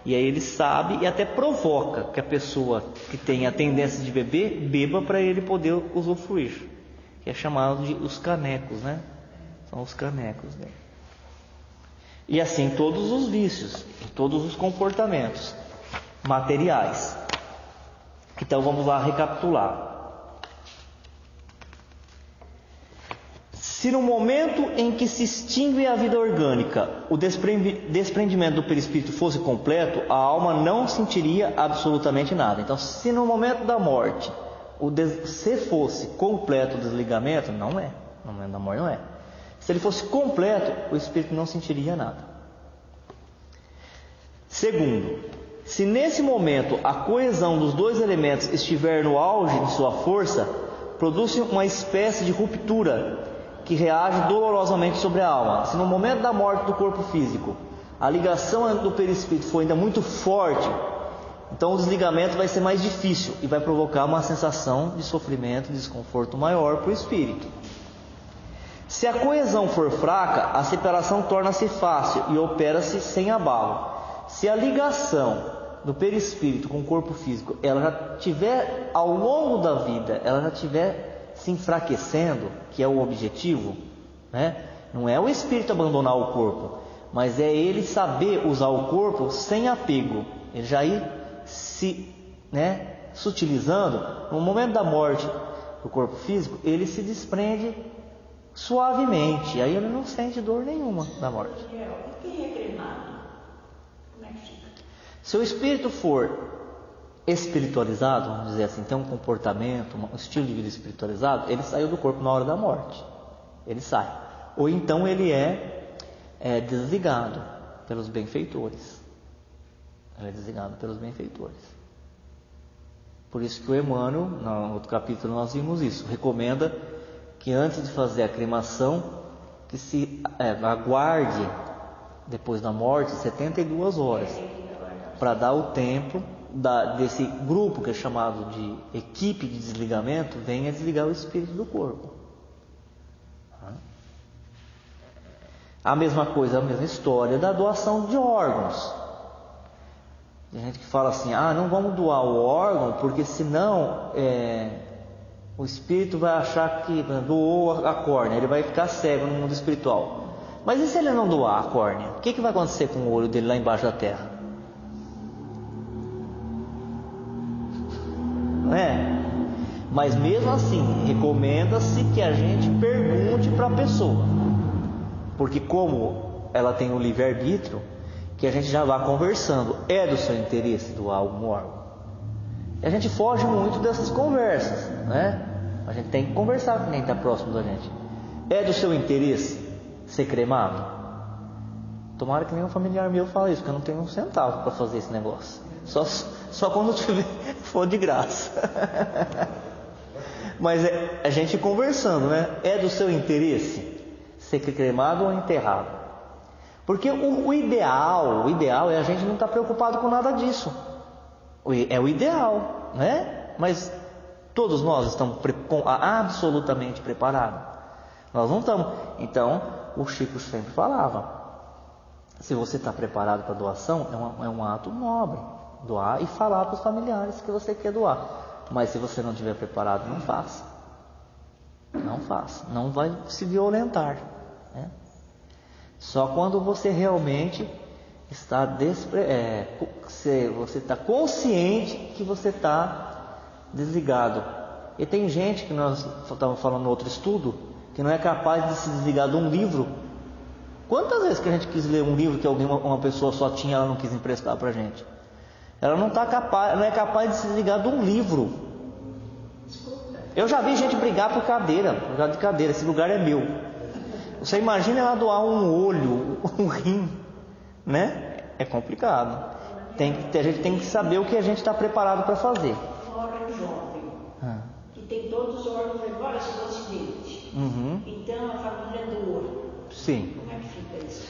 e aí ele sabe e até provoca que a pessoa que tem a tendência de beber, beba para ele poder usufruir. Que é chamado de os canecos, né? São os canecos dele. E assim todos os vícios, todos os comportamentos materiais. Então vamos lá recapitular. Se no momento em que se extingue a vida orgânica, o desprendimento do perispírito fosse completo, a alma não sentiria absolutamente nada. Então, se no momento da morte, se fosse completo o desligamento, não é. No momento da morte não é. Se ele fosse completo, o espírito não sentiria nada. Segundo, se nesse momento a coesão dos dois elementos estiver no auge de sua força, produz uma espécie de ruptura que reage dolorosamente sobre a alma. Se no momento da morte do corpo físico a ligação do perispírito for ainda muito forte, então o desligamento vai ser mais difícil e vai provocar uma sensação de sofrimento, de desconforto maior para o espírito. Se a coesão for fraca, a separação torna-se fácil e opera-se sem abalo. Se a ligação do perispírito com o corpo físico, ela já tiver ao longo da vida, ela já tiver se enfraquecendo, que é o objetivo, né? Não é o espírito abandonar o corpo, mas é ele saber usar o corpo sem apego. Ele já ir se sutilizando. No momento da morte do corpo físico, ele se desprende suavemente, aí ele não sente dor nenhuma da morte. E quem é cremado? Como é que fica? Se o espírito for espiritualizado, vamos dizer assim, tem um comportamento, um estilo de vida espiritualizado, ele saiu do corpo na hora da morte. Ele sai. Ou então ele é desligado pelos benfeitores. Ele é desligado pelos benfeitores. Por isso que o Emmanuel, no outro capítulo nós vimos isso, recomenda que antes de fazer a cremação, que se aguarde depois da morte, 72 horas, para dar o tempo desse grupo que é chamado de equipe de desligamento, venha desligar o espírito do corpo. A mesma coisa, a mesma história da doação de órgãos. Tem gente que fala assim, não vamos doar o órgão, porque senão o espírito vai achar que doou a córnea, ele vai ficar cego no mundo espiritual. Mas e se ele não doar a córnea? O que vai acontecer com o olho dele lá embaixo da terra? Não é? Mas mesmo assim, recomenda-se que a gente pergunte para a pessoa, porque como ela tem o livre-arbítrio, que a gente já vá conversando, é do seu interesse doar algum órgão? E a gente foge muito dessas conversas, né? A gente tem que conversar com quem está próximo da gente. É do seu interesse ser cremado? Tomara que nenhum familiar meu fale isso, porque eu não tenho um centavo para fazer esse negócio. Só quando for de graça. Mas a gente conversando, né? É do seu interesse ser cremado ou enterrado? Porque o ideal é a gente não estar preocupado com nada disso. É o ideal, né? Mas todos nós estamos absolutamente preparados. Nós não estamos. Então, o Chico sempre falava, se você está preparado para doação, é um ato nobre. Doar e falar para os familiares que você quer doar. Mas se você não estiver preparado, não faça. Não faça. Não vai se violentar, né? Só quando você realmente está você está consciente que você está desligado. E tem gente que nós estávamos falando no outro estudo, que não é capaz de se desligar de um livro. Quantas vezes que a gente quis ler um livro que uma pessoa só tinha, ela não quis emprestar para a gente? Ela não é capaz de se desligar de um livro. Eu já vi gente brigar por cadeira, esse lugar é meu. Você imagina ela doar um olho, um rim, né? É complicado. A gente tem que saber o que a gente está preparado para fazer. Um órgão jovem, que tem todos os órgãos agora, se fosse acidente. Então a família doa. Sim. Como é que fica isso?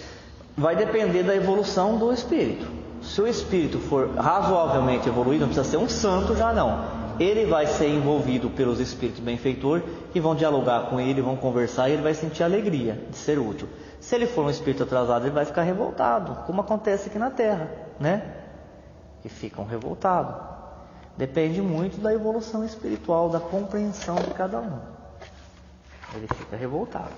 Vai depender da evolução do espírito. Se o espírito for razoavelmente evoluído, não precisa ser um santo já não. Ele vai ser envolvido pelos espíritos benfeitores que vão dialogar com ele, vão conversar e ele vai sentir alegria de ser útil. Se ele for um espírito atrasado, ele vai ficar revoltado, como acontece aqui na Terra, né? Que ficam revoltados. Depende muito da evolução espiritual, da compreensão de cada um. Ele fica revoltado.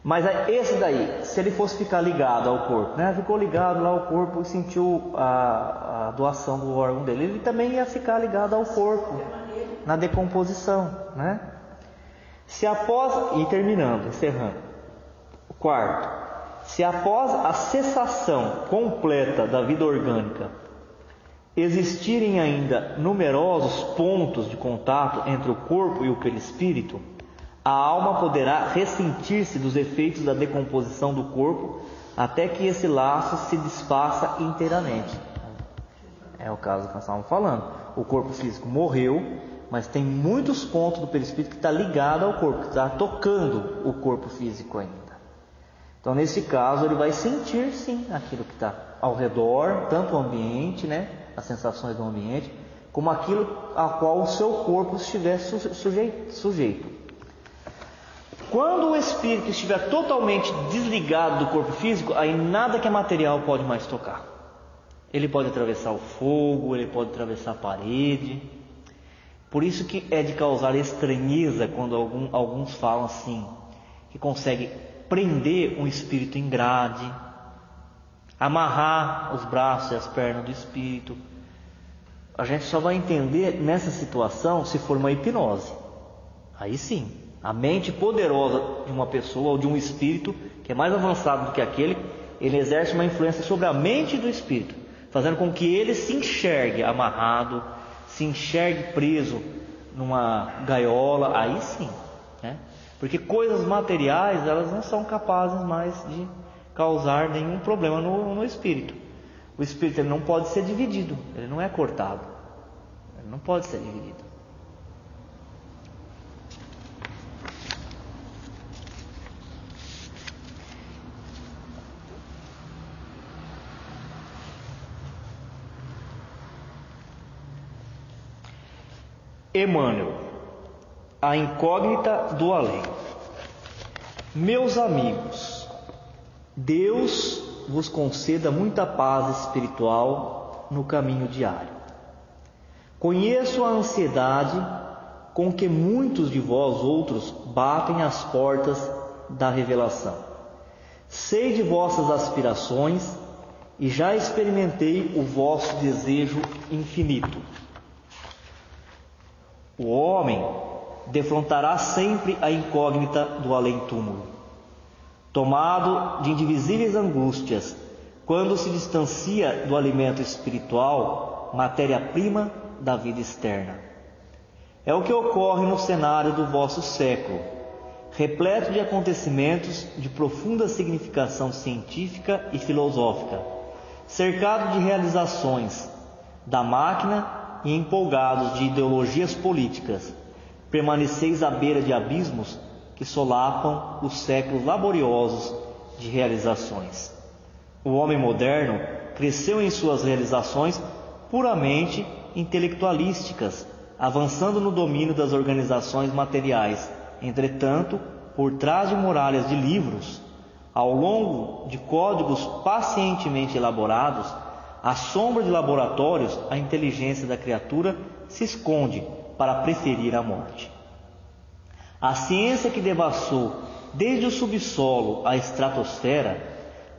Mas esse daí, se ele fosse ficar ligado ao corpo, né? Ficou ligado lá ao corpo e sentiu a doação do órgão dele, ele também ia ficar ligado ao corpo na decomposição, né? Se após, e terminando, encerrando, o quarto, se após a cessação completa da vida orgânica existirem ainda numerosos pontos de contato entre o corpo e o perispírito, a alma poderá ressentir-se dos efeitos da decomposição do corpo até que esse laço se desfaça inteiramente. É o caso que nós estávamos falando. O corpo físico morreu, mas tem muitos pontos do perispírito que está ligado ao corpo, que está tocando o corpo físico ainda. Então, nesse caso, ele vai sentir sim aquilo que está ao redor, tanto o ambiente, né, as sensações do ambiente, como aquilo a qual o seu corpo estiver sujeito. Quando o espírito estiver totalmente desligado do corpo físico, aí nada que é material pode mais tocar. Ele pode atravessar o fogo, ele pode atravessar a parede. Por isso que é de causar estranheza quando alguns falam assim, que consegue prender um espírito em grade, amarrar os braços e as pernas do espírito. A gente só vai entender nessa situação se for uma hipnose. Aí sim. A mente poderosa de uma pessoa ou de um espírito que é mais avançado do que aquele, ele exerce uma influência sobre a mente do espírito, fazendo com que ele se enxergue amarrado, se enxergue preso numa gaiola. Aí sim, né? Porque coisas materiais, elas não são capazes mais de causar nenhum problema no espírito. O espírito ele não pode ser dividido, ele não é cortado, ele não pode ser dividido. Emmanuel, a incógnita do além. Meus amigos, Deus vos conceda muita paz espiritual no caminho diário. Conheço a ansiedade com que muitos de vós outros batem às portas da revelação. Sei de vossas aspirações e já experimentei o vosso desejo infinito. O homem defrontará sempre a incógnita do além-túmulo, tomado de indivisíveis angústias, quando se distancia do alimento espiritual, matéria-prima da vida externa. É o que ocorre no cenário do vosso século, repleto de acontecimentos de profunda significação científica e filosófica, cercado de realizações da máquina e empolgados de ideologias políticas. Permaneceis à beira de abismos que solapam os séculos laboriosos de realizações. O homem moderno cresceu em suas realizações puramente intelectualísticas, avançando no domínio das organizações materiais. Entretanto, por trás de muralhas de livros, ao longo de códigos pacientemente elaborados, à sombra de laboratórios, a inteligência da criatura se esconde para preferir a morte. A ciência que devassou desde o subsolo à estratosfera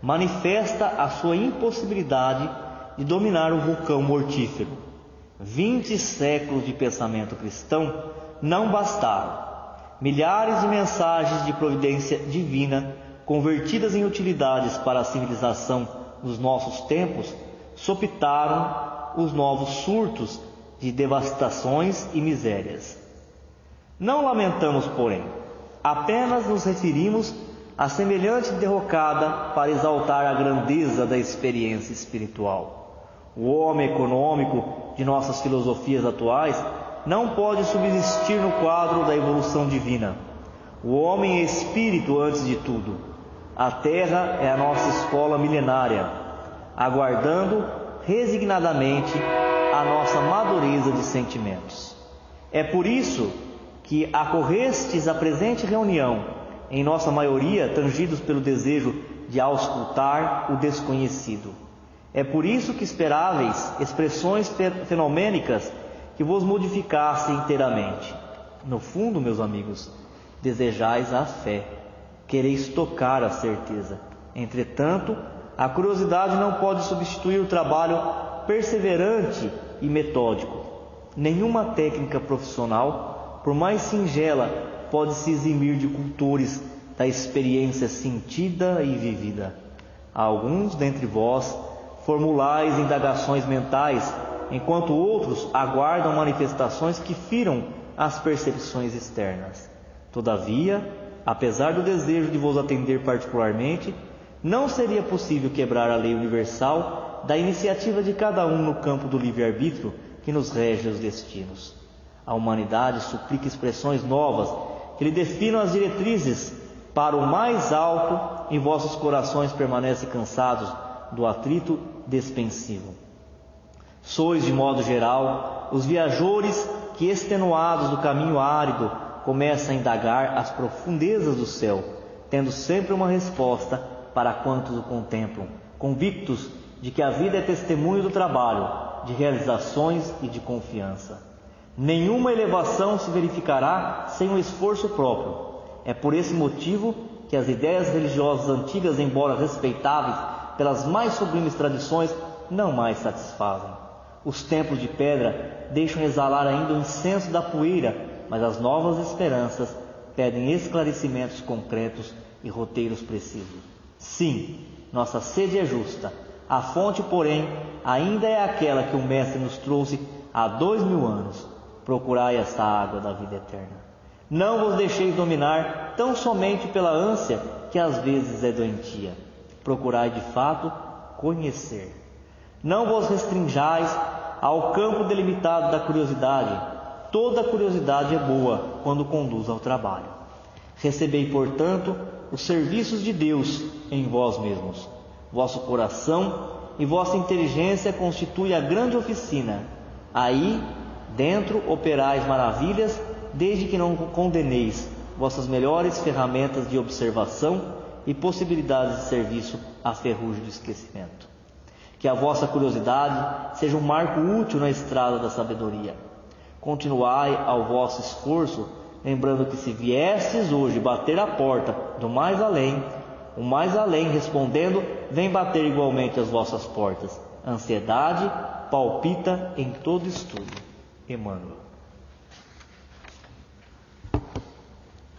manifesta a sua impossibilidade de dominar o vulcão mortífero. 20 séculos de pensamento cristão não bastaram. Milhares de mensagens de providência divina, convertidas em utilidades para a civilização dos nossos tempos, sopitaram os novos surtos de devastações e misérias. Não lamentamos, porém, apenas nos referimos a semelhante derrocada para exaltar a grandeza da experiência espiritual. O homem econômico de nossas filosofias atuais não pode subsistir no quadro da evolução divina. O homem é espírito antes de tudo. A terra é a nossa escola milenária, aguardando resignadamente a nossa madureza de sentimentos. É por isso que acorrestes à presente reunião, em nossa maioria tangidos pelo desejo de auscultar o desconhecido. É por isso que esperáveis expressões fenomênicas que vos modificassem inteiramente. No fundo, meus amigos, desejais a fé, quereis tocar a certeza. Entretanto, a curiosidade não pode substituir o trabalho perseverante e metódico. Nenhuma técnica profissional, por mais singela, pode se eximir de cultores da experiência sentida e vivida. Alguns dentre vós formulais indagações mentais, enquanto outros aguardam manifestações que firam as percepções externas. Todavia, apesar do desejo de vos atender particularmente, não seria possível quebrar a lei universal da iniciativa de cada um no campo do livre-arbítrio que nos rege os destinos. A humanidade suplica expressões novas que lhe definam as diretrizes para o mais alto, e vossos corações permanecem cansados do atrito despensivo. Sois, de modo geral, os viajores que, extenuados do caminho árido, começam a indagar as profundezas do céu, tendo sempre uma resposta para quantos o contemplam, convictos de que a vida é testemunho do trabalho, de realizações e de confiança. Nenhuma elevação se verificará sem o esforço próprio. É por esse motivo que as ideias religiosas antigas, embora respeitáveis pelas mais sublimes tradições, não mais satisfazem. Os templos de pedra deixam exalar ainda o incenso da poeira, mas as novas esperanças pedem esclarecimentos concretos e roteiros precisos. Sim, nossa sede é justa. A fonte, porém, ainda é aquela que o Mestre nos trouxe há 2000 anos. Procurai esta água da vida eterna. Não vos deixeis dominar tão somente pela ânsia, que às vezes é doentia. Procurai de fato conhecer. Não vos restringais ao campo delimitado da curiosidade. Toda curiosidade é boa quando conduz ao trabalho. Recebei, portanto, os serviços de Deus em vós mesmos. Vosso coração e vossa inteligência constituem a grande oficina. Aí Dentro operais maravilhas, desde que não condeneis vossas melhores ferramentas de observação e possibilidades de serviço à ferrugem do esquecimento. Que a vossa curiosidade seja um marco útil na estrada da sabedoria. Continuai ao vosso esforço, lembrando que se viestes hoje bater a porta do mais além, o mais além respondendo, vem bater igualmente as vossas portas. Ansiedade palpita em todo estudo. Emmanuel.